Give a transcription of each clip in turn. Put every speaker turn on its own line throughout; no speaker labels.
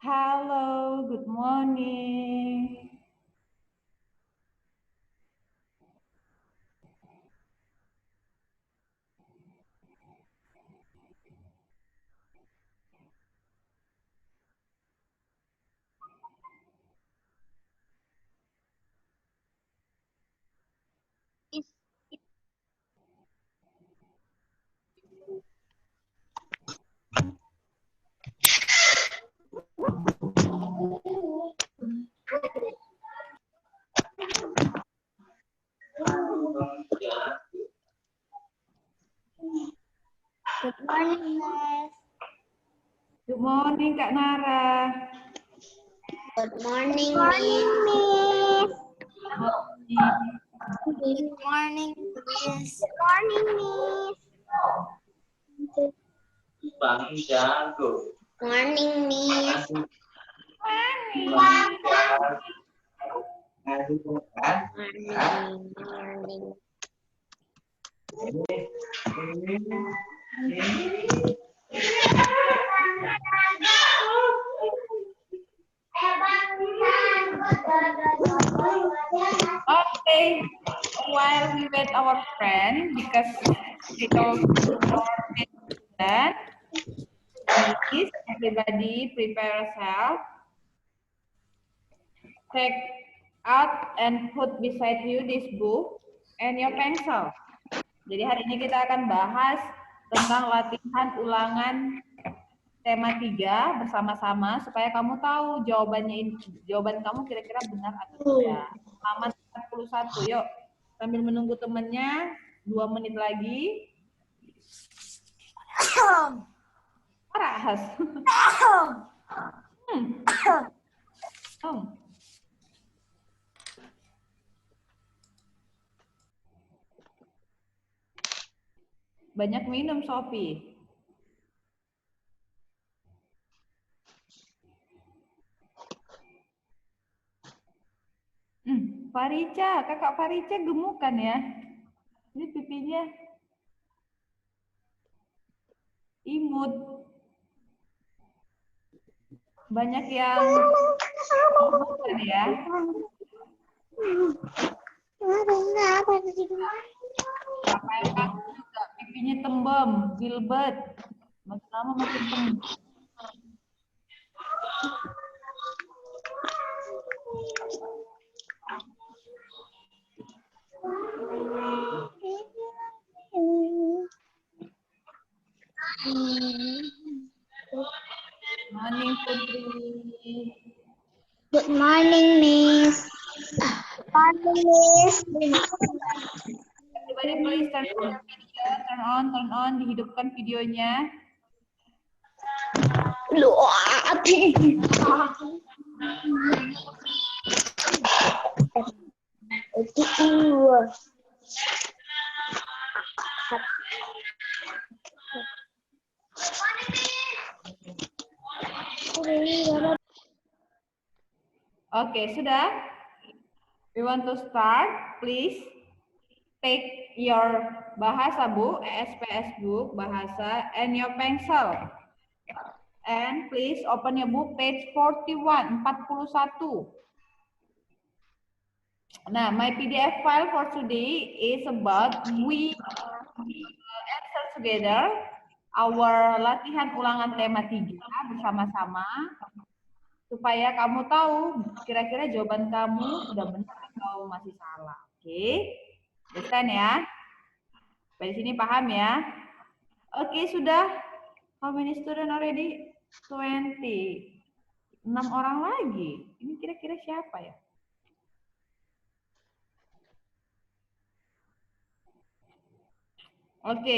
Halo, good morning.
Good morning, Miss.
Good morning, Kak Nara.
Good morning, Miss. Good morning, Miss. Good morning, Miss. Morning, Miss. Morning.
Okay, while we wait our friend because they told that, please everybody prepare yourself. Take out and put beside you this book and your pencil. Jadi hari ini kita akan bahas tentang latihan ulangan tema 3 bersama-sama supaya kamu tahu jawaban kamu kira-kira benar atau tidak. Halaman 41. Yuk, sambil menunggu temennya 2 menit lagi. Parahas. Banyak minum, Sophie. Farica, kakak Farica gemukan ya. Ini pipinya imut. Banyak yang gemukan ya. Apa yang kamu juga pipinya tembem, Gilbert. Makin lama makin tembem. Morning, Putri.
Good morning, Miss. Morning, Miss.
Everybody please turn on the video, turn on, dihidupkan videonya. Oke, sudah? We want to start, please take your bahasa book, ESPS book, bahasa, and your pencil. And please open your book, page 41, 41. Nah, my PDF file for today is about we answer together our latihan ulangan tema 3 bersama-sama supaya kamu tahu kira-kira jawaban kamu sudah benar atau masih salah. Oke? Understand ya? Dari sini paham ya? Oke, sudah. How many student already? 20. 6 orang lagi. Ini kira-kira siapa ya? Oke,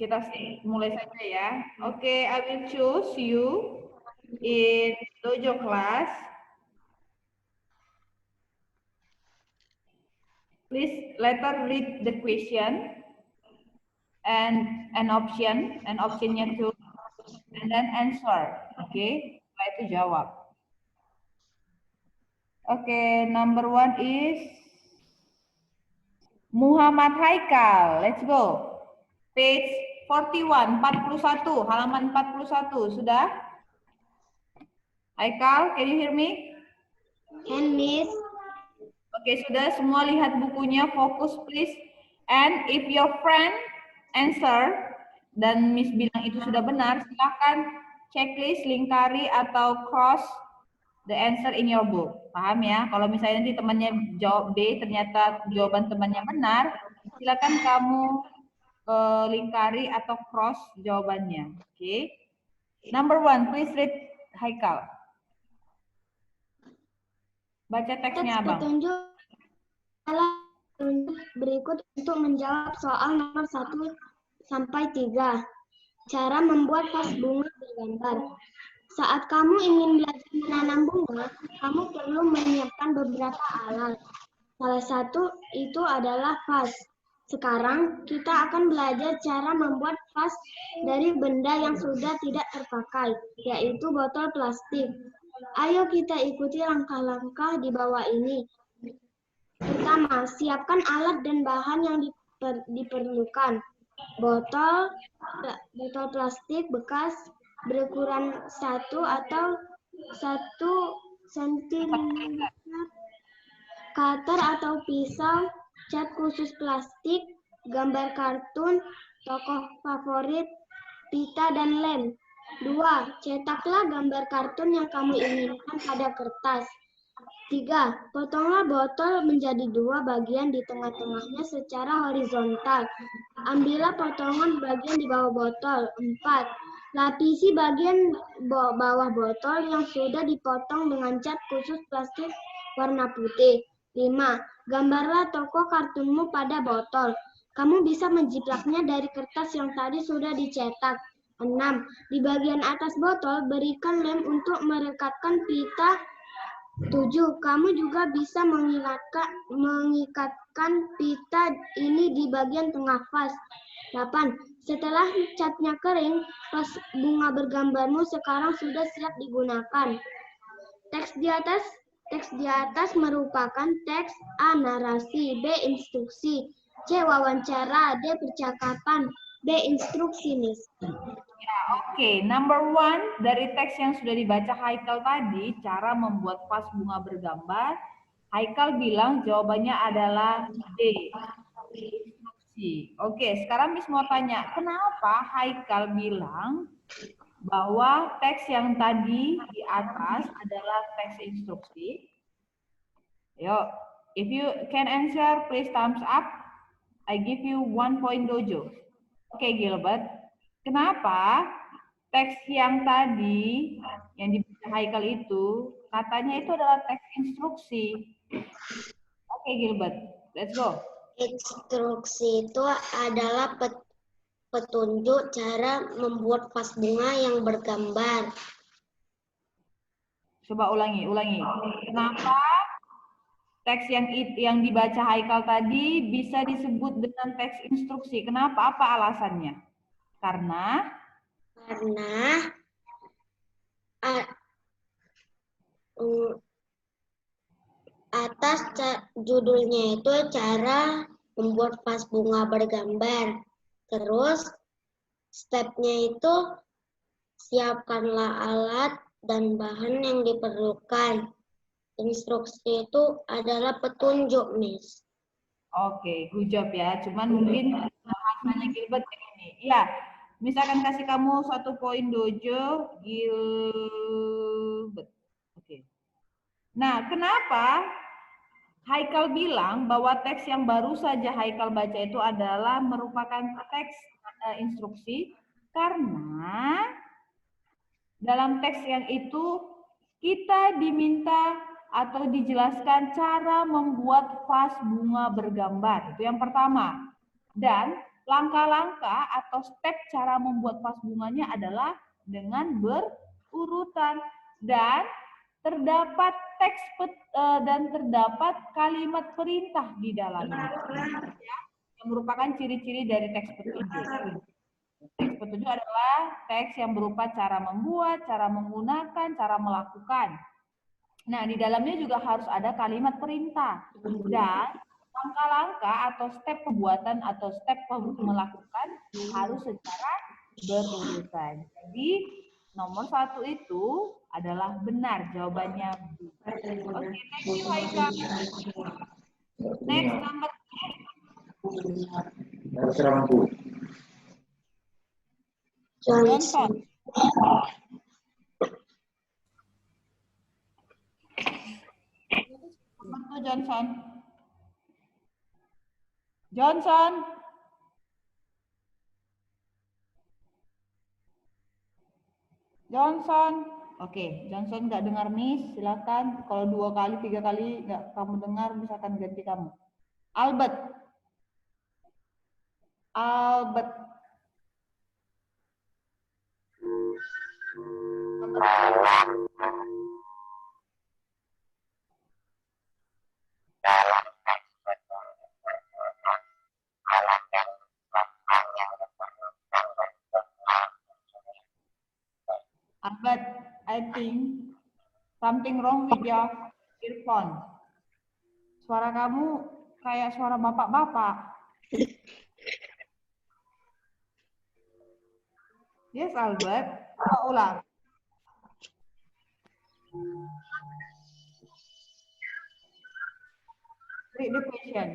kita mulai saja ya. Oke, I will choose you in dojo class. Please later read the question and an optionnya too, and then answer. Oke, setelah itu jawab. Oke, number 1 is Muhammad Haikal. Let's go. Page 41, 41, halaman 41. Sudah? Haikal, can you hear me?
And Miss.
Oke, sudah semua lihat bukunya, fokus please. And if your friend answer dan Miss bilang itu sudah benar, silakan checklist, lingkari atau cross the answer in your book. Paham ya? Kalau misalnya nanti temannya jawab B, ternyata jawaban temannya benar, silakan kamu lingkari atau cross jawabannya. Oke. Number 1, please read Haikal. Baca teksnya, Abang.
Petunjuk adalah petunjuk berikut untuk menjawab soal nomor 1 sampai 3. Cara membuat vas bunga bergambar. Saat kamu ingin belajar menanam bunga, kamu perlu menyiapkan beberapa alat. Salah satu itu adalah vas. Sekarang kita akan belajar cara membuat vas dari benda yang sudah tidak terpakai, yaitu botol plastik. Ayo kita ikuti langkah-langkah di bawah ini. Pertama, siapkan alat dan bahan yang diperlukan. Botol plastik bekas berukuran 1 atau 1 cm, cutter atau pisau, cat khusus plastik, gambar kartun, tokoh favorit, pita, dan lem. 2. Cetaklah gambar kartun yang kamu inginkan pada kertas. 3. Potonglah botol menjadi 2 bagian di tengah-tengahnya secara horizontal. Ambillah potongan bagian di bawah botol. 4. Lapisi bagian bawah botol yang sudah dipotong dengan cat khusus plastik warna putih. 5. Gambarlah tokoh kartunmu pada botol. Kamu bisa menjiplaknya dari kertas yang tadi sudah dicetak. 6. Di bagian atas botol, berikan lem untuk merekatkan pita. 7. Kamu juga bisa mengikatkan pita ini di bagian tengah vas. 8. Setelah catnya kering, vas bunga bergambarmu sekarang sudah siap digunakan. Teks di atas merupakan teks A. Narasi, B. Instruksi, C. Wawancara, D. Percakapan, D. Instruksi, Miss.
Ya, oke. Number 1 dari teks yang sudah dibaca Haikal tadi, cara membuat vas bunga bergambar. Haikal bilang jawabannya adalah D. Instruksi. Oke, sekarang Miss mau tanya, kenapa Haikal bilang bahwa teks yang tadi di atas adalah teks instruksi? Yo, if you can answer, please thumbs up. I give you 1 point dojo. Oke, Gilbert. Kenapa teks yang tadi yang dibaca Haikal itu katanya itu adalah teks instruksi? Oke, Gilbert. Let's go.
Instruksi itu adalah petunjuk cara membuat vas bunga yang bergambar.
Coba ulangi. Kenapa teks yang dibaca Haikal tadi bisa disebut dengan teks instruksi? Kenapa? Apa alasannya? Karena
atas judulnya itu cara membuat vas bunga bergambar. Terus stepnya itu siapkanlah alat dan bahan yang diperlukan. Instruksi itu adalah petunjuk, Miss.
Oke, good job ya. Cuman mungkin bahasanya Gilbert ini. Iya, Miss akan kasih kamu 1 poin dojo, Gilbert. Oke. Nah, kenapa Haikal bilang bahwa teks yang baru saja Haikal baca itu adalah merupakan teks instruksi? Karena dalam teks yang itu kita diminta atau dijelaskan cara membuat vas bunga bergambar. Itu yang pertama. Dan langkah-langkah atau step cara membuat vas bunganya adalah dengan berurutan. Dan terdapat teks dan terdapat kalimat perintah di dalamnya. Yang merupakan ciri-ciri dari teks petunjuk. Teks petunjuk adalah teks yang berupa cara membuat, cara menggunakan, cara melakukan. Nah, di dalamnya juga harus ada kalimat perintah. Dan langkah-langkah atau step pembuatan atau step melakukan harus secara berurutan. Jadi, nomor 1 itu adalah benar. Jawabannya B. Oke, thank you Haika. Next, number 2. Johnson. Nomor 2 Johnson. Johnson. Johnson. Oke, Johnson nggak dengar Miss, silakan. Kalau 2 kali, 3 kali nggak kamu dengar, misalkan ganti kamu. Albert. Albert. Albert, I think something wrong with your earphone. Suara kamu kayak suara bapak-bapak. Yes, Albert. Coba ulang. Read the question.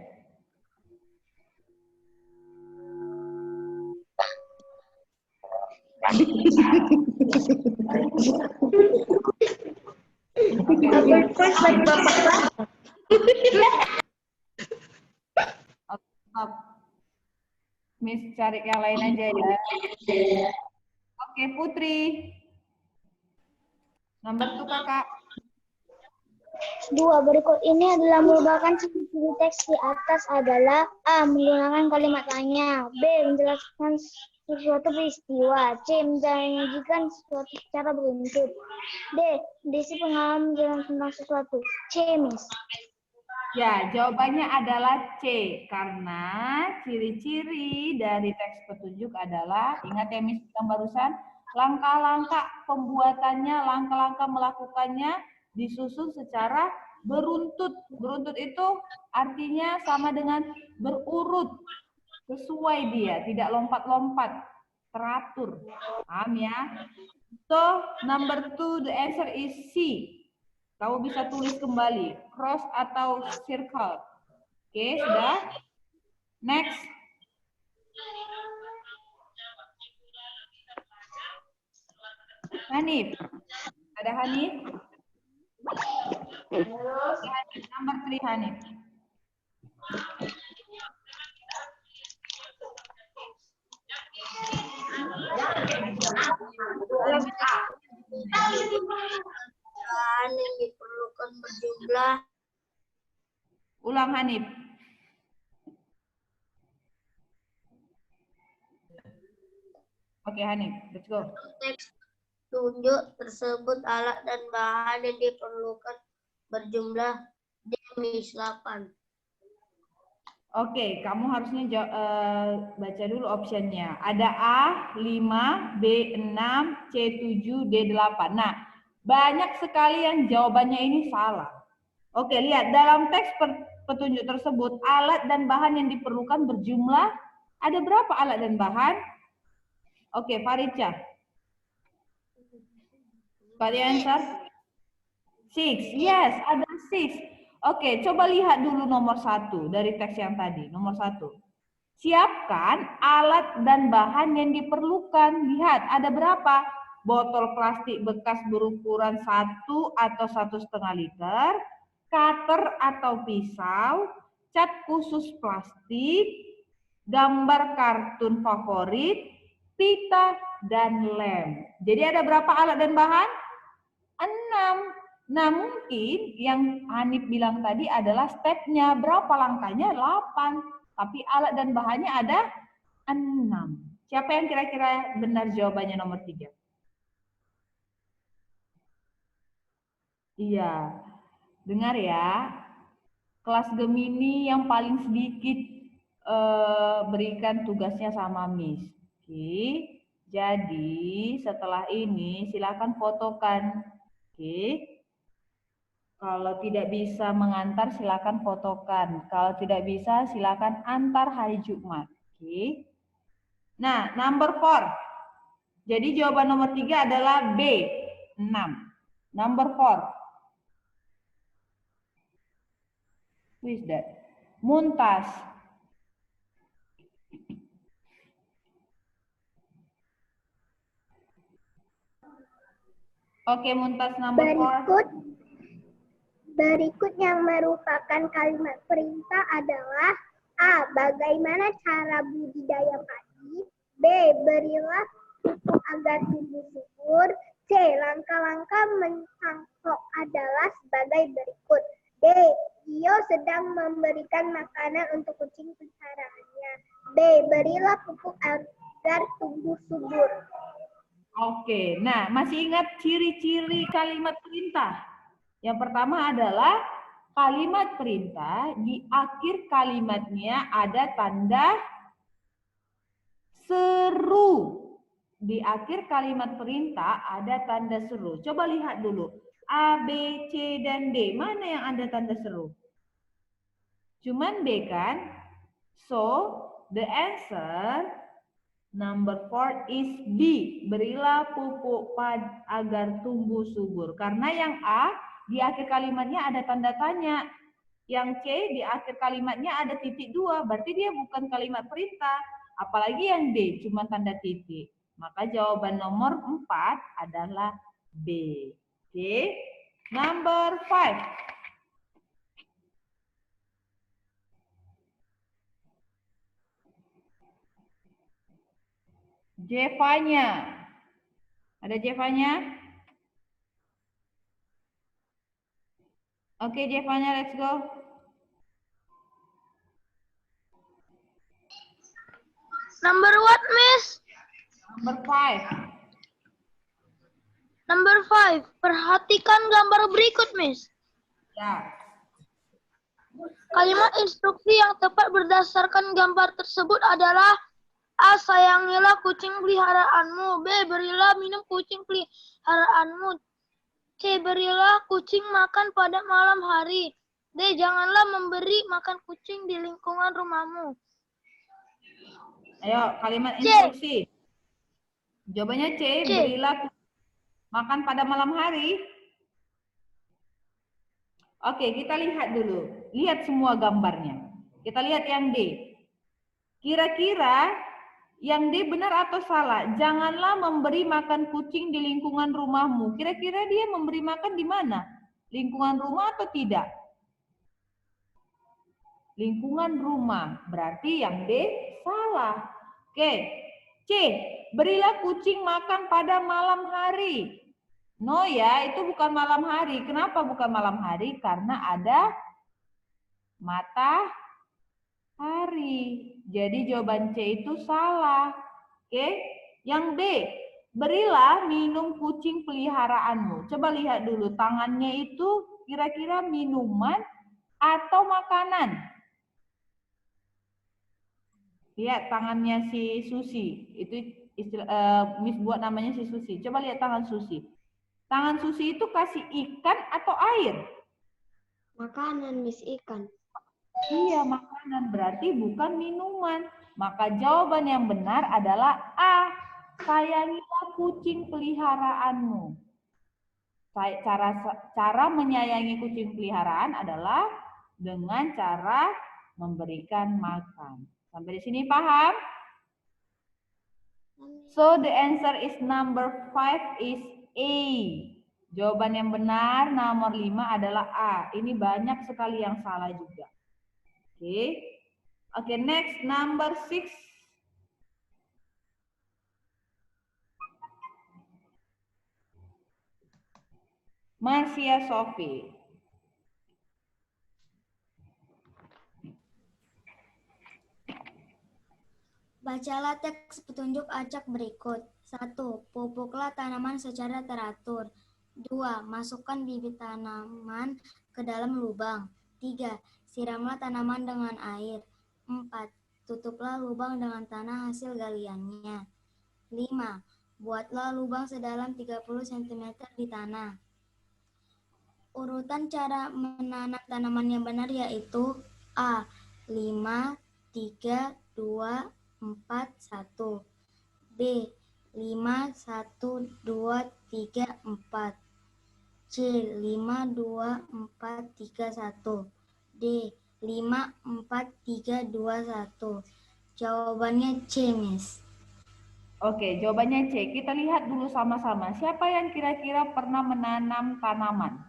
Miss cari yang lain aja ya. Oke, Putri. Nomor 2 kakak.
2. Berikut ini adalah merupakan ciri-ciri teks di atas adalah A. Menggunakan kalimat tanya, B. Menjelaskan sesuatu peristiwa, C. Menjanjikan sesuatu secara beruntut, D. Berisi pengalaman menjelaskan tentang sesuatu. C, Miss.
Ya, jawabannya adalah C. Karena ciri-ciri dari teks petunjuk adalah, ingat ya Miss yang barusan, langkah-langkah pembuatannya, langkah-langkah melakukannya disusun secara beruntut. Beruntut itu artinya sama dengan berurut. Sesuai dia, tidak lompat-lompat, teratur. Paham ya? So, number 2, the answer is C. Kamu bisa tulis kembali, cross atau circle. Oke, sudah? Next. Hanif. Ada Hanif? Number 3, Hanif.
Yang diperlukan berjumlah.
Ulang Hanif. Oke Hanif, let's go.
Teks tunjuk tersebut alat dan bahan yang diperlukan berjumlah D-8.
Oke, kamu harusnya baca dulu optionnya. Ada A 5, B 6, C 7, D 8. Nah, banyak sekali yang jawabannya ini salah. Oke, lihat dalam teks petunjuk tersebut alat dan bahan yang diperlukan berjumlah ada berapa alat dan bahan? Oke, Farica. Got the answer? 6. Yes, ada 6. Oke, coba lihat dulu nomor 1 dari teks yang tadi. Nomor 1. Siapkan alat dan bahan yang diperlukan. Lihat, ada berapa? Botol plastik bekas berukuran 1 atau 1,5 liter, cutter atau pisau, cat khusus plastik, gambar kartun favorit, pita, dan lem. Jadi ada berapa alat dan bahan? 6. Nah, mungkin yang Hanif bilang tadi adalah stepnya. Berapa langkahnya? 8. Tapi alat dan bahannya ada 6. Siapa yang kira-kira benar jawabannya nomor 3? Iya. Dengar ya. Kelas Gemini yang paling sedikit berikan tugasnya sama Miss. Oke. Jadi, setelah ini silakan fotokan. Oke. Kalau tidak bisa mengantar, silakan fotokan. Kalau tidak bisa, silakan antar hari Jumat. Oke. Nah, number 4. Jadi jawaban nomor 3 adalah B, 6. Number 4. Who is that? Muntas. Oke, Muntas number 4.
Berikut yang merupakan kalimat perintah adalah A. Bagaimana cara budidaya padi? B. Berilah pupuk agar tumbuh subur. C. Langkah-langkah mencangkok adalah sebagai berikut. D. Gio sedang memberikan makanan untuk kucing peliharaannya. B. Berilah pupuk agar tumbuh subur.
Oke, nah masih ingat ciri-ciri kalimat perintah? Yang pertama adalah kalimat perintah, di akhir kalimatnya ada tanda seru. Di akhir kalimat perintah ada tanda seru. Coba lihat dulu. A, B, C, dan D. Mana yang ada tanda seru? Cuman B kan? So, the answer number 4 is B. Berilah pupuk agar tumbuh subur. Karena yang A, di akhir kalimatnya ada tanda tanya. Yang C, di akhir kalimatnya ada titik 2. Berarti dia bukan kalimat perintah. Apalagi yang D, cuma tanda titik. Maka jawaban nomor 4 adalah B. Oke. Number 5. Jevanya. Ada Jevanya? Oke, Jevanya, let's go.
Number what, Miss?
Number 5.
Number 5. Perhatikan gambar berikut, Miss.
Ya.
Kalimat instruksi yang tepat berdasarkan gambar tersebut adalah A. Sayangilah kucing peliharaanmu. B. Berilah minum kucing peliharaanmu. C. Berilah kucing makan pada malam hari. D. Janganlah memberi makan kucing di lingkungan rumahmu.
Ayo, kalimat
C.
instruksi. Jawabannya C.
C.
Berilah makan pada malam hari. Oke, kita lihat dulu. Lihat semua gambarnya. Kita lihat yang D. Kira-kira yang D benar atau salah? Janganlah memberi makan kucing di lingkungan rumahmu. Kira-kira dia memberi makan di mana? Lingkungan rumah atau tidak? Lingkungan rumah. Berarti yang D salah. Oke. C. Berilah kucing makan pada malam hari. No ya, itu bukan malam hari. Kenapa bukan malam hari? Karena ada matahari. Jadi jawaban C itu salah. Oke. Yang D. Berilah minum kucing peliharaanmu. Coba lihat dulu. Tangannya itu kira-kira minuman atau makanan? Lihat tangannya si Susi. Itu Miss buat namanya si Susi. Coba lihat tangan Susi. Tangan Susi itu kasih ikan atau air?
Makanan, Miss, ikan.
Iya, makanan. Berarti bukan minuman. Maka jawaban yang benar adalah A. Sayangilah kucing peliharaanmu. Cara menyayangi kucing peliharaan adalah dengan cara memberikan makan. Sampai di sini paham? So the answer is number 5 is A. Jawaban yang benar nomor 5 adalah A. Ini banyak sekali yang salah juga. Oke. Oke, next number 6. Marcia Sophie.
Bacalah teks petunjuk acak berikut. 1. Pupuklah tanaman secara teratur. 2. Masukkan bibit tanaman ke dalam lubang. 3. Siramlah tanaman dengan air. 4. Tutuplah lubang dengan tanah hasil galiannya. 5. Buatlah lubang sedalam 30 cm di tanah. Urutan cara menanam tanaman yang benar yaitu A. 5, 3, 2, 4, 1. B. 5, 1, 2, 3, 4. C. 5, 2, 4, 3, 1. D. 5, 4, 3, 2, 1. Jawabannya C, Miss.
Oke, jawabannya C. Kita lihat dulu sama-sama. Siapa yang kira-kira pernah menanam tanaman?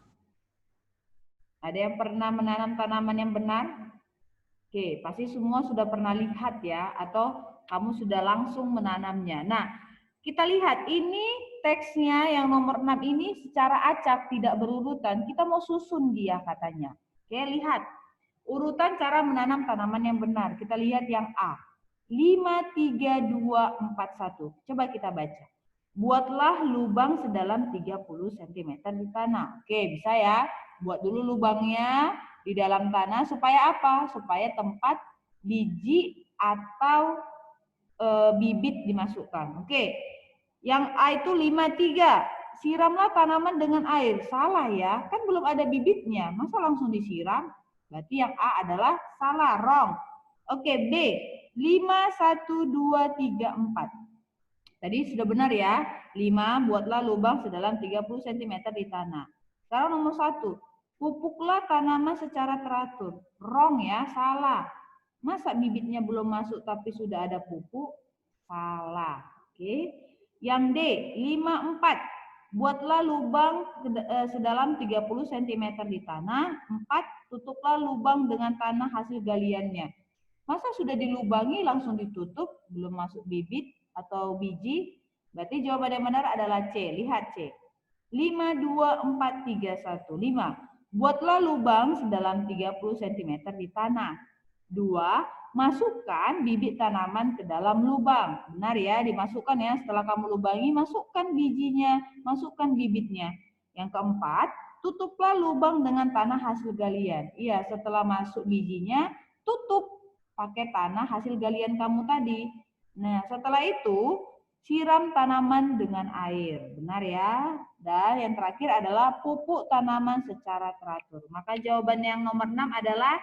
Ada yang pernah menanam tanaman yang benar? Oke, pasti semua sudah pernah lihat ya, atau kamu sudah langsung menanamnya. Nah, kita lihat ini teksnya yang nomor 6 ini secara acak tidak berurutan. Kita mau susun dia katanya. Oke, lihat. Urutan cara menanam tanaman yang benar. Kita lihat yang A. 5, 3, 2, 4, 1. Coba kita baca. Buatlah lubang sedalam 30 cm di tanah. Oke, bisa ya. Buat dulu lubangnya di dalam tanah supaya apa? Supaya tempat biji atau bibit dimasukkan. Oke. Yang A itu 5, 3. Siramlah tanaman dengan air. Salah ya, kan belum ada bibitnya. Masa langsung disiram? Berarti yang A adalah salah, wrong. Oke, B. 5, 1, 2, 3, 4. Tadi sudah benar ya. 5, buatlah lubang sedalam 30 cm di tanah. Sekarang nomor 1. Pupuklah tanaman secara teratur. Wrong ya, salah. Masa bibitnya belum masuk tapi sudah ada pupuk? Salah. Oke. Yang D, 5, 4. Buatlah lubang sedalam 30 cm di tanah. 4. Tutuplah lubang dengan tanah hasil galiannya. Masa sudah dilubangi langsung ditutup, belum masuk bibit atau biji? Berarti jawaban yang benar adalah C. Lihat C. 5, 2, 4, 3, 1. 5. Buatlah lubang sedalam 30 cm di tanah. 2. Masukkan bibit tanaman ke dalam lubang. Benar ya, dimasukkan ya. Setelah kamu lubangi, masukkan bijinya, masukkan bibitnya. Yang keempat, tutuplah lubang dengan tanah hasil galian. Iya, setelah masuk bijinya, tutup pakai tanah hasil galian kamu tadi. Nah, setelah itu, siram tanaman dengan air. Benar ya. Dan yang terakhir adalah pupuk tanaman secara teratur. Maka jawaban yang nomor 6 adalah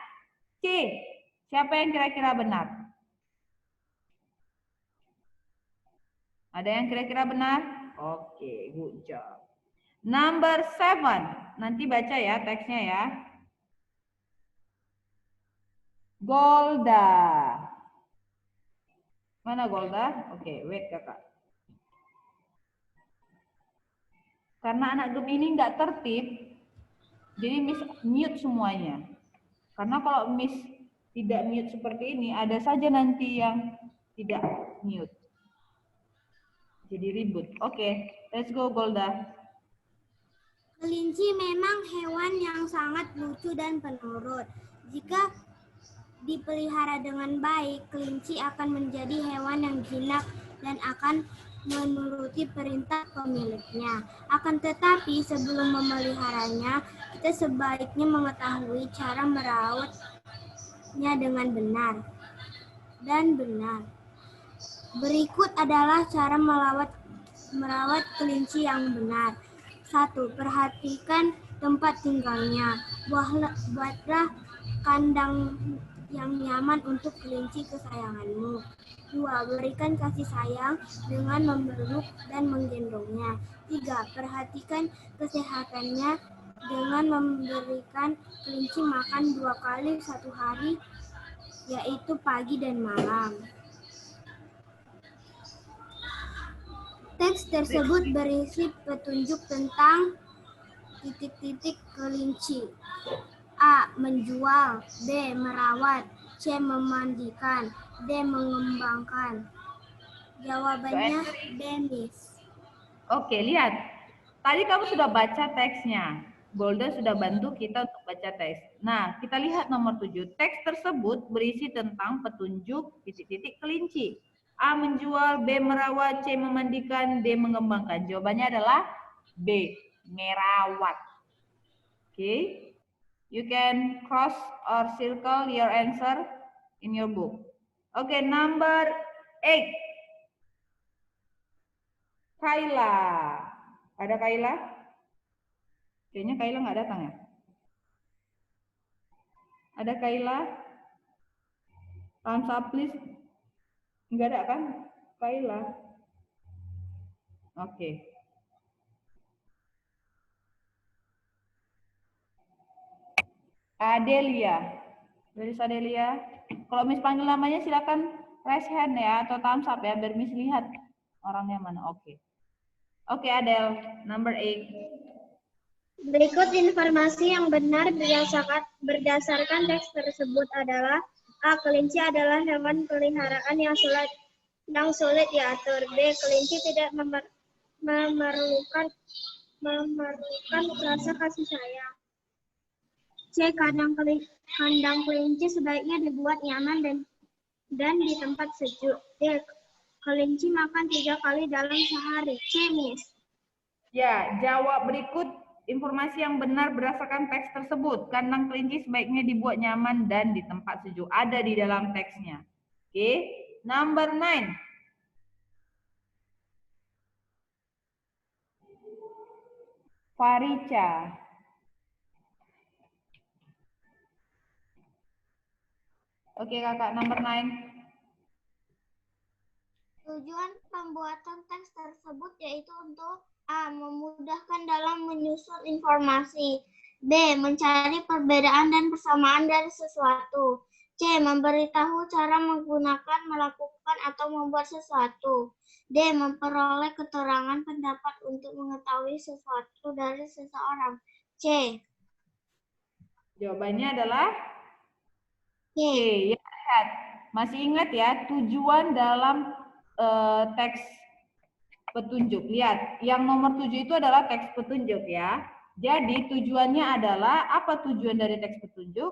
C. Siapa yang kira-kira benar? Ada yang kira-kira benar? Oke, good job. Number 7. Nanti baca ya teksnya ya. Golda. Mana Golda? Oke, wait kakak. Karena anak Gemini nggak tertib, jadi Miss mute semuanya. Karena kalau Miss tidak mute seperti ini, ada saja nanti yang tidak mute. Jadi ribut. Oke, let's go Golda.
Kelinci memang hewan yang sangat lucu dan penurut. Jika dipelihara dengan baik, kelinci akan menjadi hewan yang jinak dan akan menuruti perintah pemiliknya. Akan tetapi sebelum memeliharanya, kita sebaiknya mengetahui cara merawatnya dengan benar. Berikut adalah cara merawat kelinci yang benar. 1. Perhatikan tempat tinggalnya. Buatlah kandang yang nyaman untuk kelinci kesayanganmu. 2. Berikan kasih sayang dengan memeluk dan menggendongnya. 3. Perhatikan kesehatannya dengan memberikan kelinci makan 2 kali 1 hari, yaitu pagi dan malam. Teks tersebut berisi petunjuk tentang titik-titik kelinci. A. Menjual. B. Merawat. C. Memandikan. D. Mengembangkan. Jawabannya B, Miss.
Oke, lihat. Tadi kamu sudah baca teksnya. Golda sudah bantu kita untuk baca teks. Nah, kita lihat nomor 7. Teks tersebut berisi tentang petunjuk titik-titik kelinci. A. Menjual. B. Merawat. C. Memandikan. D. Mengembangkan. Jawabannya adalah B. Merawat. Oke. You can cross or circle your answer in your book. Okay, number 8. Kayla. Ada Kayla? Kayaknya Kayla nggak datang ya? Ada Kayla? Thumbs up please. Nggak ada kan? Kayla. Oke. Adelia. Dari Adelia. Kalau Miss panggil namanya silakan raise hand ya atau thumbs up ya biar Miss lihat orangnya mana. Oke. Oke, Adel, number 8.
Berikut informasi yang benar berdasarkan teks tersebut adalah A. Kelinci adalah hewan peliharaan yang sulit diatur. B. Kelinci tidak memerlukan rasa kasih sayang. C. Kandang kelinci sebaiknya dibuat nyaman dan di tempat sejuk. D. Kelinci makan 3 kali dalam sehari. C. Miss.
Ya, jawab berikut informasi yang benar berdasarkan teks tersebut. Kandang kelinci sebaiknya dibuat nyaman dan di tempat sejuk. Ada di dalam teksnya. Oke, number 9. Farica. Oke, kakak, number 9.
Tujuan pembuatan teks tersebut yaitu untuk A. Memudahkan dalam menyusun informasi. B. Mencari perbedaan dan persamaan dari sesuatu. C. Memberitahu cara menggunakan, melakukan, atau membuat sesuatu. D. Memperoleh keterangan pendapat untuk mengetahui sesuatu dari seseorang. C.
Jawabannya adalah
C.
C. Ya, lihat. Masih ingat ya tujuan dalam teks petunjuk. Lihat, yang nomor 7 itu adalah teks petunjuk ya. Jadi tujuannya adalah apa tujuan dari teks petunjuk?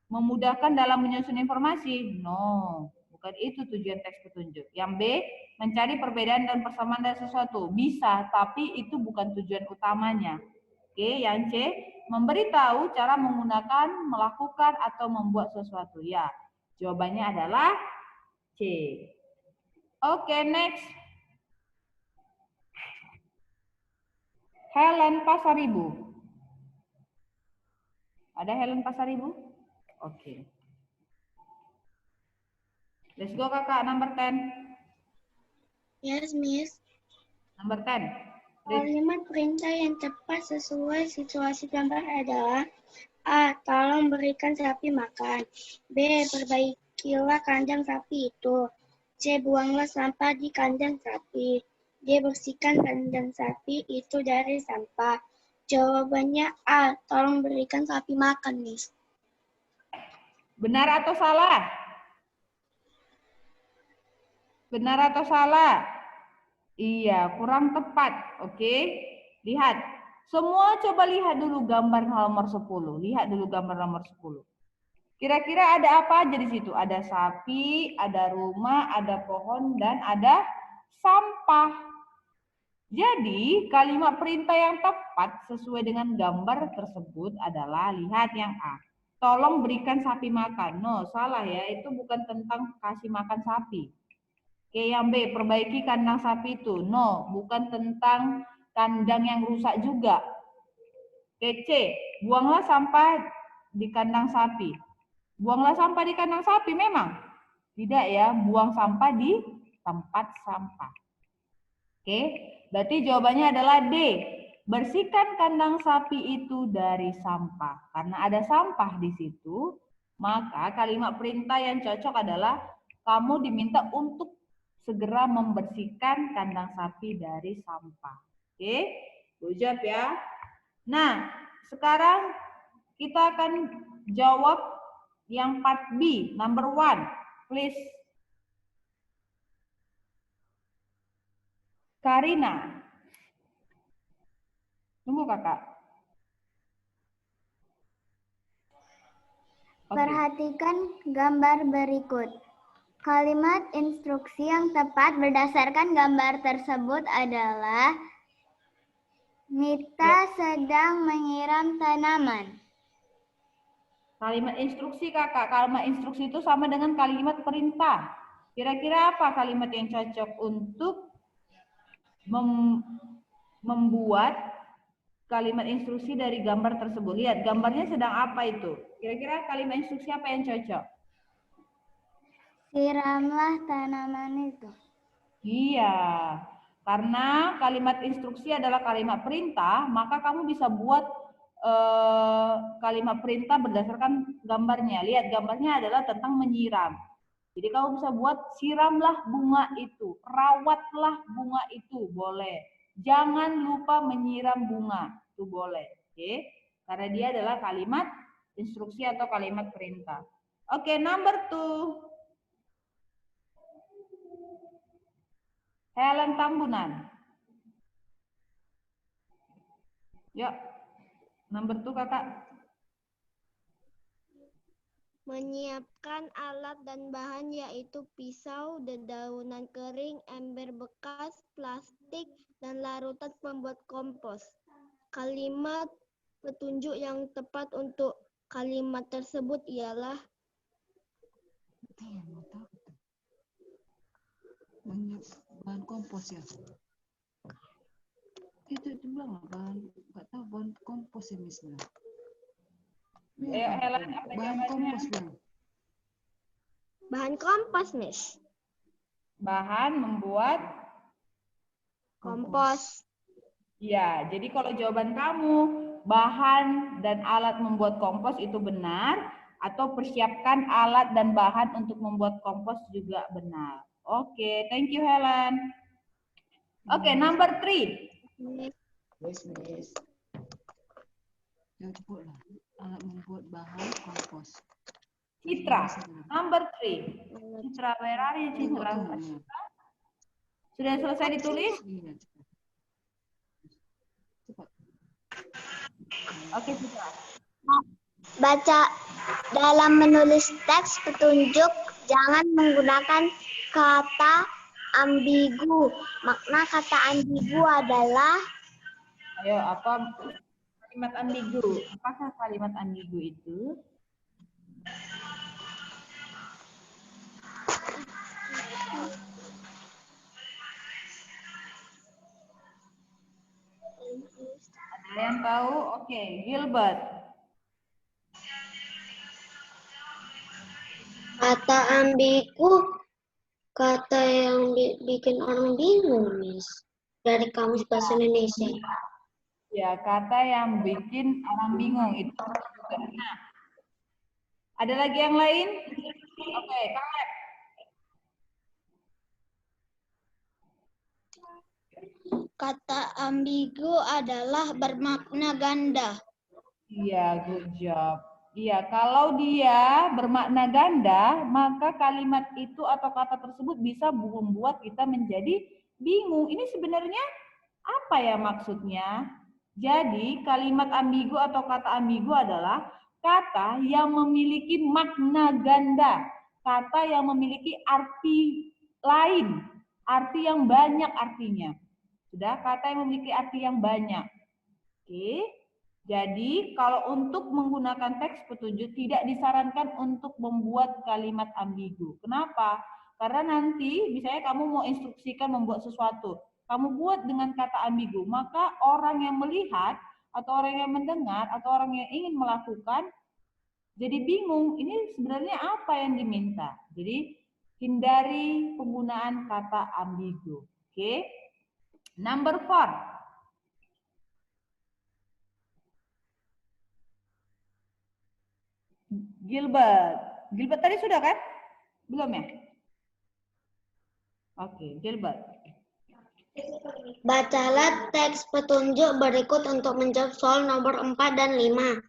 Memudahkan dalam menyusun informasi? No, bukan itu tujuan teks petunjuk. Yang B, mencari perbedaan dan persamaan dari sesuatu. Bisa, tapi itu bukan tujuan utamanya. Oke, yang C, memberitahu cara menggunakan, melakukan, atau membuat sesuatu. Ya, jawabannya adalah C. Oke, next. Helen Pasaribu. Ada Helen Pasaribu? Oke. Let's go kakak, number 10.
Yes, Miss.
Number 10.
Kalimat perintah yang tepat sesuai situasi gambar adalah A. Tolong berikan sapi makan. B. Perbaikilah kandang sapi itu. C. Buanglah sampah di kandang sapi. D. Bersihkan kandang sapi itu dari sampah. Jawabannya A. Tolong berikan sapi makan, Miss.
Benar atau salah? Benar atau salah? Iya, kurang tepat. Oke. Lihat. Semua coba lihat dulu gambar nomor 10. Lihat dulu gambar nomor 10. Kira-kira ada apa aja di situ? Ada sapi, ada rumah, ada pohon, dan ada sampah. Jadi, kalimat perintah yang tepat sesuai dengan gambar tersebut adalah, lihat yang A. Tolong berikan sapi makan. No, salah ya. Itu bukan tentang kasih makan sapi. Oke, yang B, perbaiki kandang sapi itu. No, bukan tentang kandang yang rusak juga. Oke, C, buanglah sampah di kandang sapi. Buanglah sampah di kandang sapi memang? Tidak ya, buang sampah di tempat sampah. Oke, berarti jawabannya adalah D. Bersihkan kandang sapi itu dari sampah. Karena ada sampah di situ, maka kalimat perintah yang cocok adalah kamu diminta untuk segera membersihkan kandang sapi dari sampah. Oke, good job ya. Nah, sekarang kita akan jawab yang part B, number 1, please. Karina. Tunggu kakak.
Perhatikan gambar berikut. Kalimat instruksi yang tepat berdasarkan gambar tersebut adalah Mita sedang menyiram tanaman.
Kalimat instruksi kakak, kalimat instruksi itu sama dengan kalimat perintah. Kira-kira apa kalimat yang cocok untuk membuat kalimat instruksi dari gambar tersebut? Lihat, gambarnya sedang apa itu? Kira-kira kalimat instruksi apa yang cocok?
Siramlah tanaman itu.
Iya. Karena kalimat instruksi adalah kalimat perintah, maka kamu bisa buat kalimat perintah berdasarkan gambarnya. Lihat, gambarnya adalah tentang menyiram. Jadi kamu bisa buat siramlah bunga itu, rawatlah bunga itu, boleh. Jangan lupa menyiram bunga, itu boleh. Oke, karena dia adalah kalimat instruksi atau kalimat perintah. Oke, number 2. Helen Tambunan. Yuk, number 2 kakak.
Menyiapkan alat dan bahan yaitu pisau, dedaunan kering, ember bekas, plastik, dan larutan pembuat kompos. Kalimat petunjuk yang tepat untuk kalimat tersebut ialah
bahan kompos ya. Itu bilang bahan, nggak tahu bahan kompos ya misalnya.
Helen, apa
bahan
jawabannya?
kompos bang.
bahan kompos, Miss.
Bahan membuat
Kompos.
ya, jadi kalau jawaban kamu bahan dan alat membuat kompos itu benar, atau persiapkan alat dan bahan untuk membuat kompos juga benar. Oke, thank you Helen. Oke, number 3.
Yes. Yang cepet lah. Alat membuat bahan kompos.
Citra, number 3. Citra, where are you, Citra? Sudah selesai ditulis?
Iya, cepat.
Oke, Citra.
Baca dalam menulis teks petunjuk, jangan menggunakan kata ambigu. Makna kata ambigu adalah
Ayo, apa kalimat ambigu? Apakah kalimat ambigu itu? Ada yang tahu? Oke, Gilbert.
kata ambigu, kata yang bikin orang bingung, Miss. Dari Kamus Bahasa Indonesia.
Ya, kata yang bikin orang bingung itu juga. Nah, ada lagi yang lain? Oke, Caleb.
Kata ambigu adalah bermakna ganda.
Iya, good job. Iya, kalau dia bermakna ganda, maka kalimat itu atau kata tersebut bisa membuat kita menjadi bingung. Ini sebenarnya apa ya maksudnya? Jadi, kalimat ambigu atau kata ambigu adalah kata yang memiliki makna ganda, kata yang memiliki arti lain, arti yang banyak artinya. Sudah, kata yang memiliki arti yang banyak. Oke. Jadi, kalau untuk menggunakan teks petunjuk tidak disarankan untuk membuat kalimat ambigu. Kenapa? Karena nanti misalnya kamu mau instruksikan membuat sesuatu, kamu buat dengan kata ambigu, maka orang yang melihat atau orang yang mendengar atau orang yang ingin melakukan jadi bingung, ini sebenarnya apa yang diminta. Jadi, hindari penggunaan kata ambigu. Oke. Number 4. Gilbert tadi sudah kan? Belum ya? Oke, Gilbert.
Bacalah teks petunjuk berikut untuk menjawab soal nomor 4 dan 5.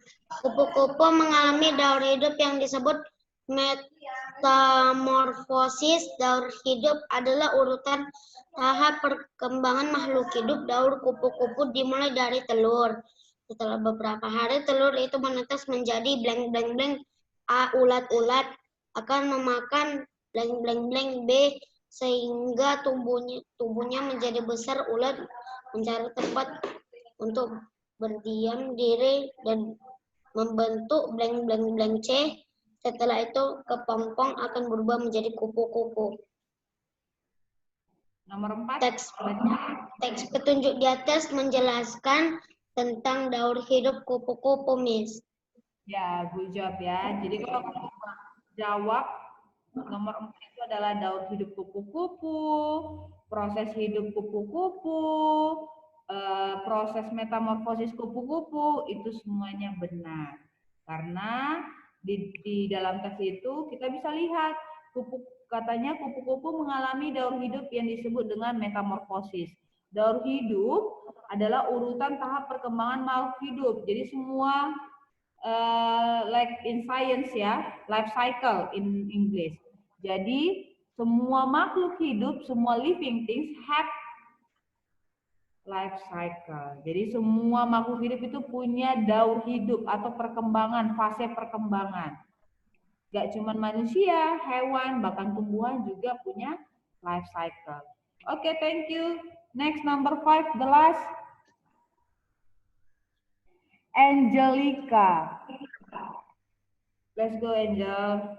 Kupu-kupu mengalami daur hidup yang disebut metamorfosis. Daur hidup adalah urutan tahap perkembangan makhluk hidup. Daur kupu-kupu dimulai dari telur. Setelah beberapa hari, telur itu menetas menjadi blank-blank-blank. A. Ulat-ulat akan memakan blank-blank-blank. B. Sehingga tubuhnya menjadi besar. Ulat mencari tempat untuk berdiam diri dan membentuk blank-blank-blank. C. Setelah itu, kepompong akan berubah menjadi kupu-kupu.
Nomor 4.
Teks petunjuk di atas menjelaskan tentang daur hidup kupu-kupu, Miss.
Ya, good job ya. Jadi kalau kamu jawab Nomor 4 itu adalah daur hidup kupu-kupu, proses hidup kupu-kupu, proses metamorfosis kupu-kupu, itu semuanya benar. Karena di dalam teks itu kita bisa lihat katanya kupu-kupu mengalami daur hidup yang disebut dengan metamorfosis. Daur hidup adalah urutan tahap perkembangan makhluk hidup. Jadi semua like in science ya, life cycle in English. Jadi semua makhluk hidup, semua living things have life cycle. Jadi semua makhluk hidup itu punya daur hidup atau perkembangan, fase perkembangan. Gak cuma manusia, hewan, bahkan tumbuhan juga punya life cycle. Oke, thank you. Next, number 5, the last. Angelica. Let's go, Angel.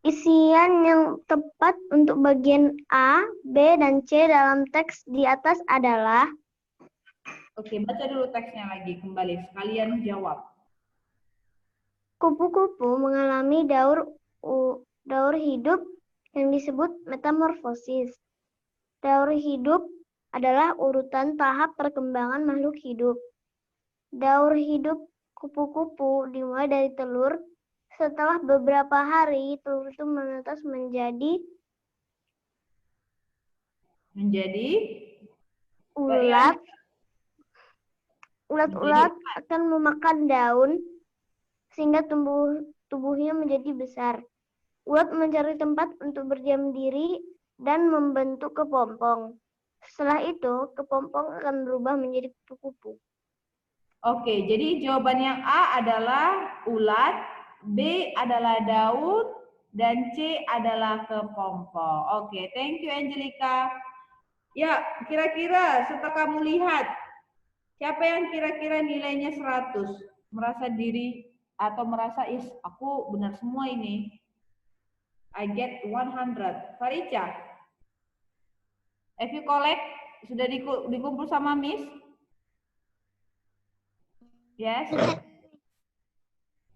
Isian yang tepat untuk bagian A, B, dan C dalam teks di atas adalah.
Oke, baca dulu teksnya lagi kembali. Sekalian jawab.
Kupu-kupu mengalami daur hidup yang disebut metamorfosis. Daur hidup adalah urutan tahap perkembangan makhluk hidup. Daur hidup kupu-kupu dimulai dari telur. Setelah beberapa hari, telur itu menetas menjadi ulat. Ulat-ulat akan memakan daun sehingga tubuhnya menjadi besar. Ulat mencari tempat untuk berdiam diri dan membentuk kepompong. Setelah itu, kepompong akan berubah menjadi kupu-kupu.
Oke, jadi jawaban yang A adalah ulat, B adalah daun, dan C adalah kepompong. Oke, thank you Angelica. Ya, kira-kira setelah kamu lihat, siapa yang kira-kira nilainya 100? Merasa diri atau merasa, aku benar semua ini. I get 100. Farica, have you collect? Sudah dikumpul sama Miss? Yes?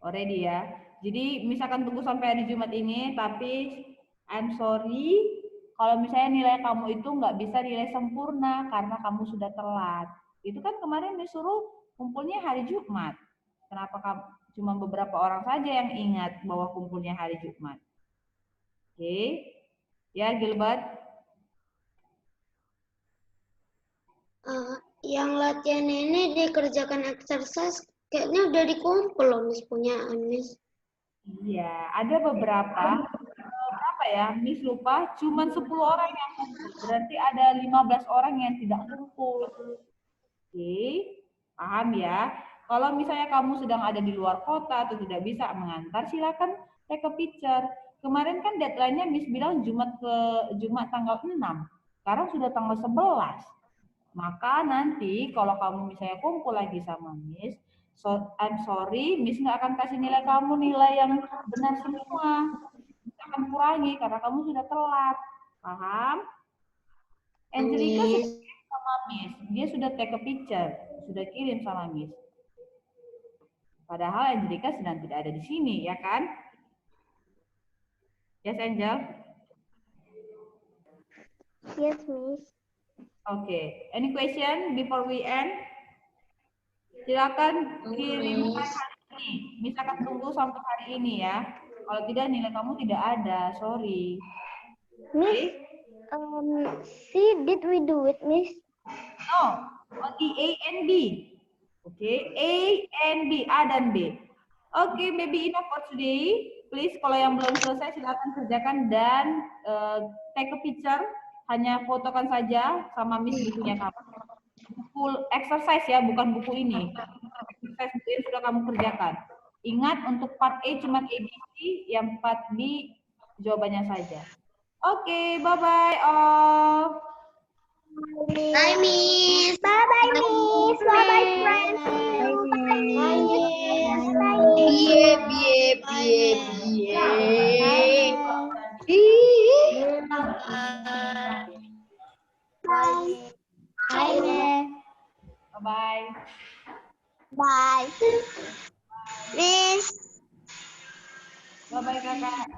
Already ya. Jadi misalkan tunggu sampai hari Jumat ini, tapi I'm sorry kalau misalnya nilai kamu itu nggak bisa nilai sempurna karena kamu sudah telat. Itu kan kemarin disuruh kumpulnya hari Jumat. Kenapa kamu cuma beberapa orang saja yang ingat bahwa kumpulnya hari Jumat? Oke. Ya, Gilbert.
Yang latihan ini dikerjakan exercise kayaknya udah dikumpul loh Miss punya Miss.
Iya, ada beberapa ya, Miss lupa, cuma 10 orang yang kumpul. Berarti ada 15 orang yang tidak kumpul. Oke, paham ya? Kalau misalnya kamu sedang ada di luar kota atau tidak bisa mengantar, silakan take a picture. Kemarin kan deadline-nya Miss bilang Jumat tanggal 6. Sekarang sudah tanggal 11. Maka nanti kalau kamu misalnya kumpul lagi sama Miss, I'm sorry, Miss nggak akan kasih nilai kamu nilai yang benar semua. Miss akan kurangi karena kamu sudah telat. Paham? Angelica sudah kirim sama Miss. Dia sudah take a picture. Sudah kirim sama Miss. Padahal Angelica sedang tidak ada di sini, ya kan? Yes, Angel?
Yes, Miss.
Okay. Any question before we end? Silakan kirimkan hari ini. Miss akan tunggu sampai hari ini ya. Kalau tidak nilai kamu tidak ada. Sorry.
Miss, see, did we do it, Miss?
No, only A and B. Okay, A and B, A dan B. Okay, maybe enough for today. Please, kalau yang belum selesai silakan kerjakan dan take a picture. Hanya fotokan saja sama Miss bukunya kamu. Full exercise ya, bukan buku ini. Exercise buku yang sudah kamu kerjakan. Ingat untuk part A cuma ABC, yang part B jawabannya saja. Oke, bye-bye all.
Bye, Miss. Bye-bye, Miss. Bye-bye, friends. Bye, Miss. Bye.
Bye-bye.
Bye.
Bye-bye kakak.